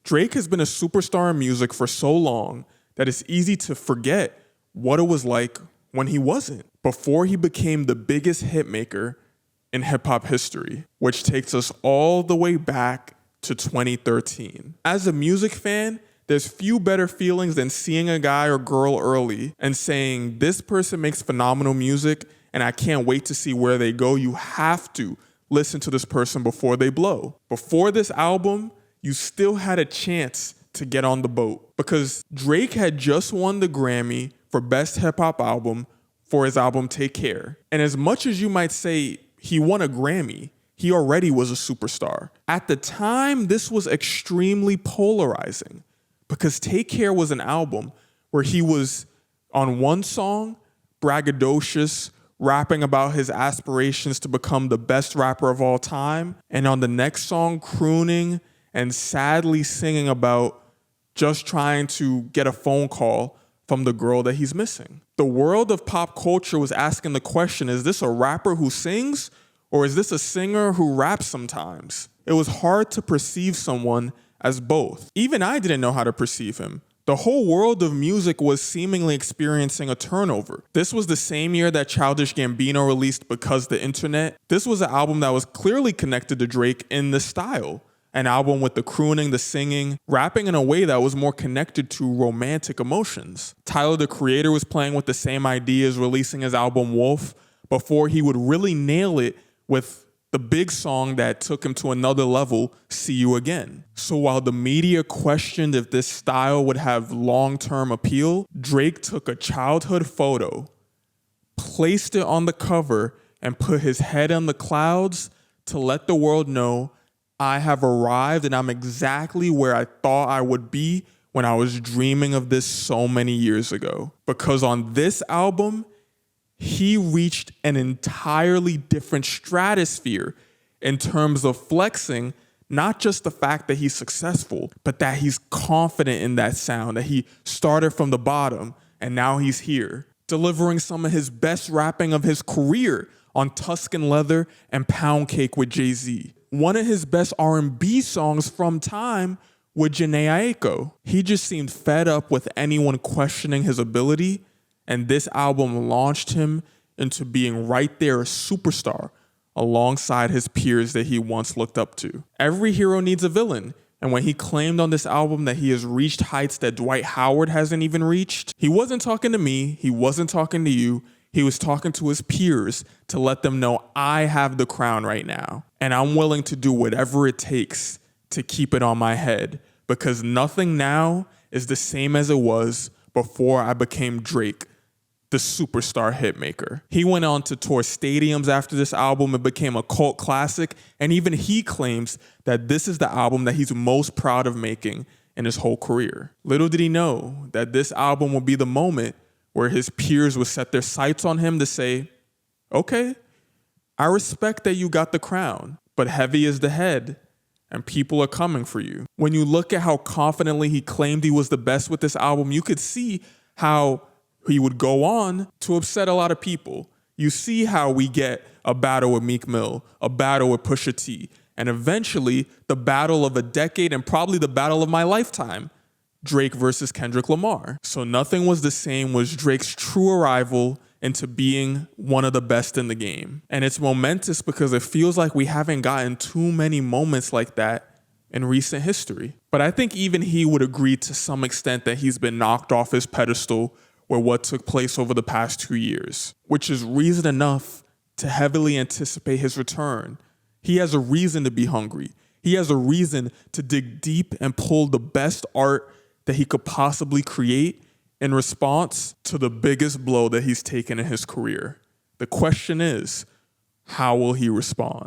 Drake has been a superstar in music for so long that it's easy to forget what it was like when he wasn't, before he became the biggest hitmaker in hip-hop history, which takes us all the way back to 2013. As a music fan, there's few better feelings than seeing a guy or girl early and saying, this person makes phenomenal music and I can't wait to see where they go. You have to listen to this person before they blow. Before this album, you still had a chance to get on the boat because Drake had just won the Grammy for Best Hip Hop Album for his album Take Care. And as much as you might say he won a Grammy, he already was a superstar. At the time, this was extremely polarizing because Take Care was an album where he was on one song, braggadocious, rapping about his aspirations to become the best rapper of all time, and on the next song, crooning and sadly singing about just trying to get a phone call from the girl that he's missing. The world of pop culture was asking the question, is this a rapper who sings or is this a singer who raps sometimes? It was hard to perceive someone as both. Even I didn't know how to perceive him. The whole world of music was seemingly experiencing a turnover. This was the same year that Childish Gambino released Because the Internet. This was an album that was clearly connected to Drake in the style. An album with the crooning, the singing, rapping in a way that was more connected to romantic emotions. Tyler, the Creator, was playing with the same ideas, releasing his album Wolf, before he would really nail it with the big song that took him to another level, See You Again. So while the media questioned if this style would have long-term appeal, Drake took a childhood photo, placed it on the cover, and put his head in the clouds to let the world know, I have arrived and I'm exactly where I thought I would be when I was dreaming of this so many years ago. Because on this album, he reached an entirely different stratosphere in terms of flexing, not just the fact that he's successful, but that he's confident in that sound, that he started from the bottom and now he's here, delivering some of his best rapping of his career on Tuscan Leather and Pound Cake with Jay-Z. One of his best R&B songs from time with Jhené Aiko. He just seemed fed up with anyone questioning his ability, and this album launched him into being right there a superstar alongside his peers that he once looked up to. Every hero needs a villain, and when he claimed on this album that he has reached heights that Dwight Howard hasn't even reached, he wasn't talking to me, he wasn't talking to you, he was talking to his peers to let them know I have the crown right now, and I'm willing to do whatever it takes to keep it on my head because nothing now is the same as it was before I became Drake, the superstar hitmaker. He went on to tour stadiums after this album and became a cult classic, and even he claims that this is the album that he's most proud of making in his whole career. Little did he know that this album would be the moment where his peers would set their sights on him to say, okay, I respect that you got the crown, but heavy is the head, and people are coming for you. When you look at how confidently he claimed he was the best with this album, you could see how he would go on to upset a lot of people. You see how we get a battle with Meek Mill, a battle with Pusha T, and eventually the battle of a decade and probably the battle of my lifetime, Drake versus Kendrick Lamar. So nothing was the same was Drake's true arrival into being one of the best in the game. And it's momentous because it feels like we haven't gotten too many moments like that in recent history. But I think even he would agree to some extent that he's been knocked off his pedestal with what took place over the past 2 years, which is reason enough to heavily anticipate his return. He has a reason to be hungry. He has a reason to dig deep and pull the best art that he could possibly create in response to the biggest blow that he's taken in his career. The question is, how will he respond?